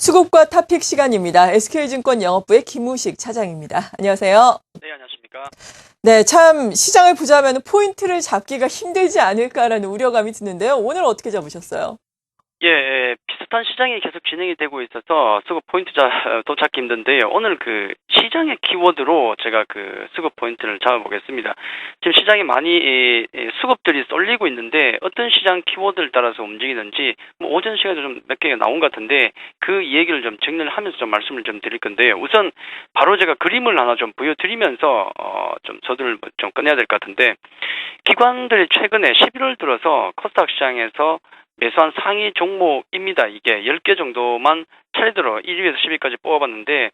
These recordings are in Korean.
수급과 탑픽 시간입니다. SK증권 영업부의 김우식 차장입니다. 안녕하세요. 네, 안녕하십니까. 네, 참 시장을 보자면 포인트를 잡기가 힘들지 않을까라는 우려감이 드는데요. 오늘 어떻게 잡으셨어요? 비슷한 시장이 계속 진행이 되고 있어서 수급 포인트 도착기 힘든데요. 오늘 그 시장의 키워드로 제가 그 수급 포인트를 잡아보겠습니다. 지금 시장이 많이 수급들이 쏠리고 있는데 어떤 시장 키워드를 따라서 움직이는지 오전 시간에도 좀 몇 개가 나온 것 같은데 그 얘기를 좀 정리를 하면서 좀 말씀을 좀 드릴 건데요. 우선 바로 제가 그림을 하나 좀 보여드리면서 좀 서두를 좀 꺼내야 될 것 같은데, 기관들이 최근에 11월 들어서 코스닥 시장에서 매수한 상위 종목입니다. 이게 10개 정도만 차례대로 1위에서 10위까지 뽑아봤는데,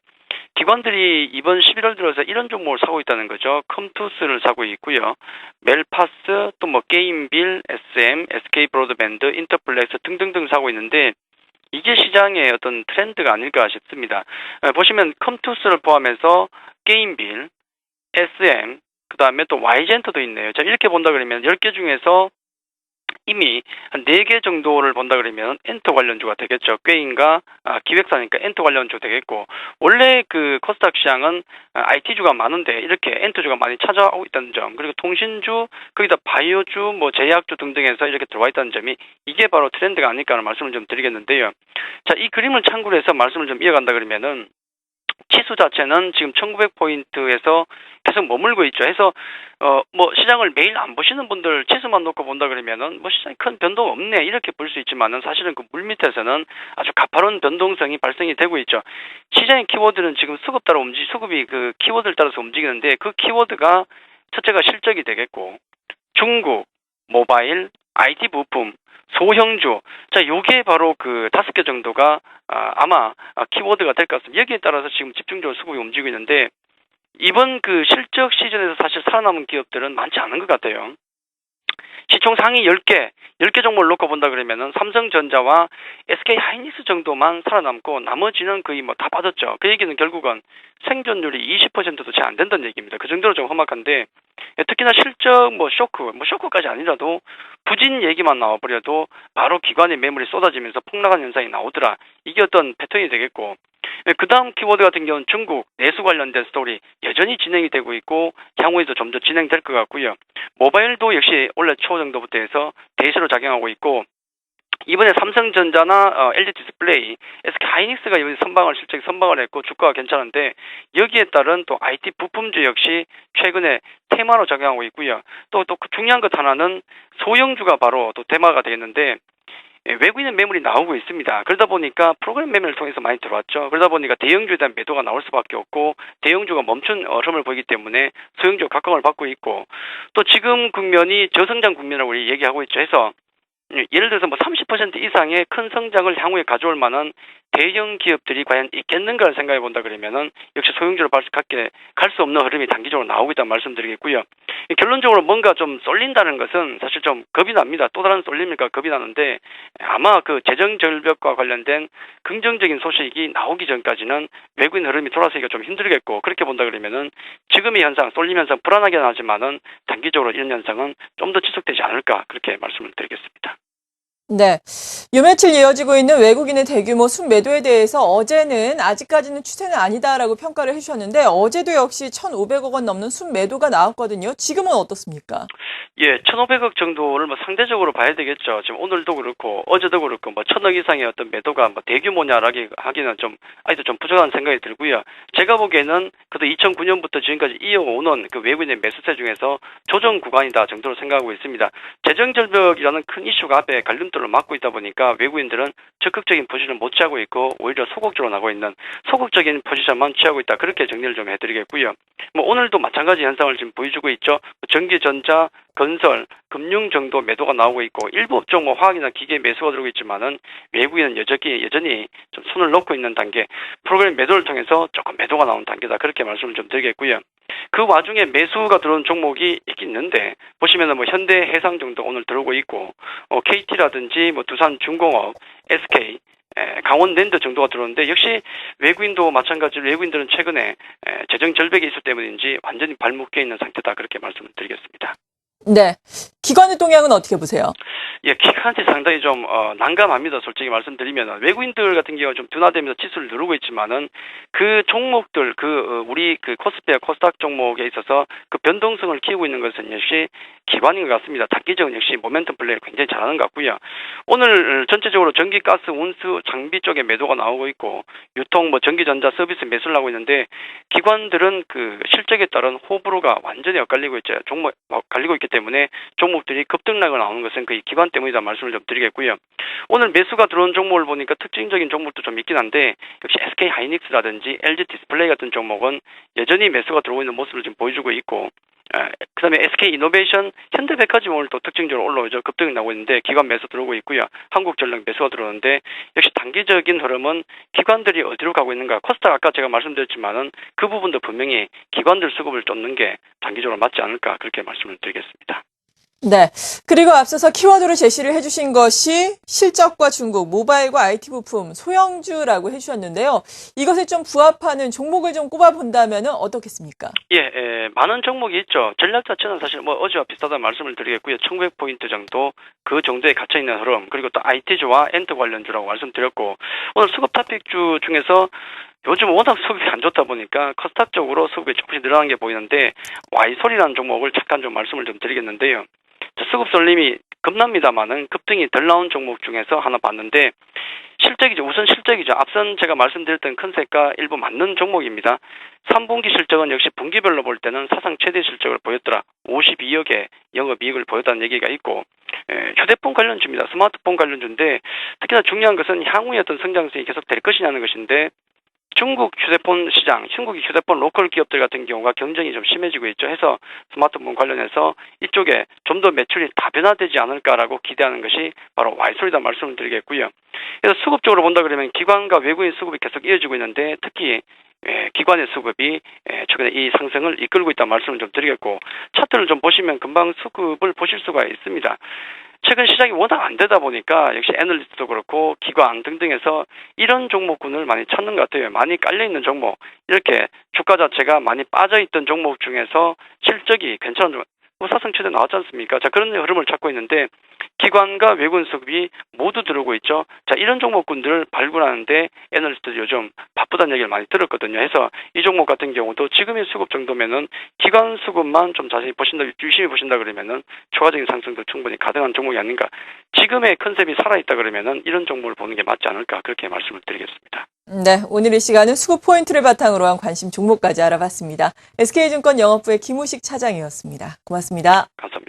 기관들이 이번 11월 들어서 이런 종목을 사고 있다는 거죠. 컴투스를 사고 있고요. 멜파스, 또 게임빌, SM, SK 브로드밴드, 인터플렉스 등등등 사고 있는데, 이게 시장의 어떤 트렌드가 아닐까 싶습니다. 보시면 컴투스를 포함해서 게임빌, SM, 그 다음에 또 와이젠트도 있네요. 자, 이렇게 본다 그러면 10개 중에서 이미 한 4개 정도를 본다 그러면 엔터 관련주가 되겠죠. 꾀인가 기획사니까 엔터 관련주 되겠고, 원래 그 코스닥 시장은 IT주가 많은데 이렇게 엔터주가 많이 찾아오고 있다는 점, 그리고 통신주, 거기다 바이오주, 제약주 등등에서 이렇게 들어와 있다는 점이 이게 바로 트렌드가 아닐까 하는 말씀을 좀 드리겠는데요. 자, 이 그림을 참고로 해서 말씀을 좀 이어간다 그러면은, 지수 자체는 지금 1900포인트에서 계속 머물고 있죠. 해서 시장을 매일 안 보시는 분들 지수만 놓고 본다 그러면은 시장에 큰 변동 없네 이렇게 볼 수 있지만은, 사실은 그 물밑에서는 아주 가파른 변동성이 발생이 되고 있죠. 시장의 키워드는 지금 수급이 그 키워드를 따라서 움직이는데, 그 키워드가 첫째가 실적이 되겠고, 중국, 모바일, IT 부품, 소형주. 자, 요게 바로 그 5개 정도가 아마 키워드가 될 것 같습니다. 여기에 따라서 지금 집중적으로 수급이 움직이고 있는데, 이번 그 실적 시즌에서 사실 살아남은 기업들은 많지 않은 것 같아요. 시총 상위 10개 종목을 놓고 본다 그러면은 삼성전자와 SK 하이닉스 정도만 살아남고 나머지는 거의 다 빠졌죠. 그 얘기는 결국은 생존율이 20%도 채 안 된다는 얘기입니다. 그 정도로 좀 험악한데, 특히나 실적 쇼크까지 아니라도 부진 얘기만 나와버려도 바로 기관의 매물이 쏟아지면서 폭락한 현상이 나오더라. 이게 어떤 패턴이 되겠고, 그 다음 키워드 같은 경우는 중국 내수 관련된 스토리 여전히 진행이 되고 있고, 향후에도 좀 더 진행될 것 같고요. 모바일도 역시 올해 초 정도부터 해서 대세로 작용하고 있고, 이번에 삼성전자나 LG 디스플레이, SK 하이닉스가 이번에 실적이 선방을 했고 주가가 괜찮은데, 여기에 따른 또 IT 부품주 역시 최근에 테마로 작용하고 있고요. 또 중요한 것 하나는 소형주가 바로 또 테마가 되겠는데, 외국인의 매물이 나오고 있습니다. 그러다 보니까 프로그램 매매를 통해서 많이 들어왔죠. 그러다 보니까 대형주에 대한 매도가 나올 수밖에 없고, 대형주가 멈춘 흐름을 보이기 때문에 소형주가 각광을 받고 있고, 또 지금 국면이 저성장 국면이라고 우리 얘기하고 있죠. 해서 예를 들어서 30% 이상의 큰 성장을 향후에 가져올 만한 대형 기업들이 과연 있겠는가를 생각해 본다 그러면은, 역시 소형주로 갈 수 없는 흐름이 단기적으로 나오고 있다는 말씀드리겠고요. 결론적으로 뭔가 좀 쏠린다는 것은 사실 좀 겁이 납니다. 또 다른 쏠림일까 겁이 나는데, 아마 그 재정 절벽과 관련된 긍정적인 소식이 나오기 전까지는 외국인 흐름이 돌아서기가 좀 힘들겠고, 그렇게 본다 그러면은 지금의 현상, 쏠림 현상 불안하긴 하지만은 단기적으로 이런 현상은 좀 더 지속되지 않을까, 그렇게 말씀을 드리겠습니다. 네. 요 며칠 이어지고 있는 외국인의 대규모 순매도에 대해서 어제는 아직까지는 추세는 아니다라고 평가를 해주셨는데, 어제도 역시 1,500억 원 넘는 순매도가 나왔거든요. 지금은 어떻습니까? 1,500억 정도를 상대적으로 봐야 되겠죠. 지금 오늘도 그렇고 어제도 그렇고 1,000억 이상의 어떤 매도가 대규모냐라고 하기는 아직도 좀 부족한 생각이 들고요. 제가 보기에는 그래도 2009년부터 지금까지 이어오는 그 외국인의 매수세 중에서 조정 구간이다 정도로 생각하고 있습니다. 재정 절벽이라는 큰 이슈가 앞에 갈림돌을 막고 있다 보니까 외국인들은 적극적인 포지션을 못 취하고 있고, 오히려 소극적으로 나고 있는 소극적인 포지션만 취하고 있다, 그렇게 정리를 좀 해드리겠고요. 오늘도 마찬가지 현상을 지금 보여주고 있죠. 전기, 전자, 건설, 금융 정도 매도가 나오고 있고, 일부 업종 화학이나 기계 매수가 들어오고 있지만은 외국인은 여전히 좀 손을 놓고 있는 단계, 프로그램 매도를 통해서 조금 매도가 나온 단계다, 그렇게 말씀을 좀 드리겠고요. 그 와중에 매수가 들어온 종목이 있긴 있는데, 보시면은 현대해상 정도 오늘 들어오고 있고, KT라든지 두산중공업, SK, 강원랜드 정도가 들어오는데, 역시 외국인도 마찬가지로 외국인들은 최근에 재정 절벽이 있을 때문인지 완전히 발묶여 있는 상태다, 그렇게 말씀을 드리겠습니다. 네. 기관의 동향은 어떻게 보세요? 예, 기관이 상당히 좀 난감합니다. 솔직히 말씀드리면 외국인들 같은 경우 좀 둔화되면서 지수를 누르고 있지만은 그 종목들 우리 코스피와 코스닥 종목에 있어서 그 변동성을 키우고 있는 것은 역시 기관인 것 같습니다. 단기적인 역시 모멘텀 플레이를 굉장히 잘하는 것 같고요. 오늘 전체적으로 전기, 가스, 운수, 장비 쪽에 매도가 나오고 있고 유통, 전기전자 서비스 매수를 하고 있는데 기관들은 그 실적에 따른 호불호가 완전히 엇갈리고 있죠. 종목 갈리고 있기 때문에 종목들이 급등락을 나오는 것은 그 기관 때문이다 말씀을 좀 드리겠고요. 오늘 매수가 들어온 종목을 보니까 특징적인 종목도 좀 있긴 한데 역시 SK 하이닉스라든지 LG 디스플레이 같은 종목은 여전히 매수가 들어오고 있는 모습을 좀 보여주고 있고 그다음에 SK 이노베이션, 현대백화점 오늘 또 특징적으로 올라오죠. 급등이 나오고 있는데 기관 매수 들어오고 있고요. 한국전력 매수가 들어오는데 역시 단기적인 흐름은 기관들이 어디로 가고 있는가. 코스닥 아까 제가 말씀드렸지만은 그 부분도 분명히 기관들 수급을 쫓는 게 단기적으로 맞지 않을까 그렇게 말씀을 드리겠습니다. 네. 그리고 앞서서 키워드로 제시를 해주신 것이 실적과 중국, 모바일과 IT 부품, 소형주라고 해주셨는데요. 이것에 좀 부합하는 종목을 좀 꼽아본다면 어떻겠습니까? 예, 많은 종목이 있죠. 전략 자체는 사실 어제와 비슷하다는 말씀을 드리겠고요. 1900포인트 정도 그 정도에 갇혀있는 흐름, 그리고 또 IT주와 엔터 관련주라고 말씀드렸고, 오늘 수급 토픽주 중에서 요즘 워낙 수급이 안 좋다 보니까 코스닥 쪽으로 수급이 조금씩 늘어난 게 보이는데 와이솔이라는 종목을 잠깐 좀 말씀을 좀 드리겠는데요. 수급 쏠림이 급납니다만은 급등이 덜 나온 종목 중에서 하나 봤는데 실적이죠. 우선 실적이죠. 앞선 제가 말씀드렸던 컨셉과 일부 맞는 종목입니다. 3분기 실적은 역시 분기별로 볼 때는 사상 최대 실적을 보였더라. 52억의 영업이익을 보였다는 얘기가 있고 휴대폰 관련주입니다. 스마트폰 관련주인데 특히나 중요한 것은 향후에 어떤 성장성이 계속 될 것이냐는 것인데 중국 휴대폰 시장, 중국의 휴대폰 로컬 기업들 같은 경우가 경쟁이 좀 심해지고 있죠. 해서 스마트폰 관련해서 이쪽에 좀 더 매출이 다변화되지 않을까라고 기대하는 것이 바로 와이솔이다 말씀을 드리겠고요. 그래서 수급적으로 본다 그러면 기관과 외국인 수급이 계속 이어지고 있는데 특히 기관의 수급이 최근에 이 상승을 이끌고 있다는 말씀을 좀 드리겠고 차트를 좀 보시면 금방 수급을 보실 수가 있습니다. 최근 시장이 워낙 안 되다 보니까 역시 애널리스트도 그렇고 기관 등등에서 이런 종목군을 많이 찾는 것 같아요. 많이 깔려있는 종목, 이렇게 주가 자체가 많이 빠져있던 종목 중에서 실적이 괜찮은 종목, 사상 최대 나왔지 않습니까? 자, 그런 흐름을 찾고 있는데 기관과 외국인 수급이 모두 들어오고 있죠. 자, 이런 종목군들을 발굴하는데 애널리스트들 요즘 바쁘다는 얘기를 많이 들었거든요. 해서 이 종목 같은 경우도 지금의 수급 정도면은 기관 수급만 좀 자세히 보신다, 유심히 보신다 그러면은 추가적인 상승도 충분히 가능한 종목이 아닌가. 지금의 컨셉이 살아있다 그러면은 이런 종목을 보는 게 맞지 않을까 그렇게 말씀을 드리겠습니다. 네, 오늘 이 시간은 수급 포인트를 바탕으로 한 관심 종목까지 알아봤습니다. SK증권 영업부의 김우식 차장이었습니다. 고맙습니다. 감사합니다.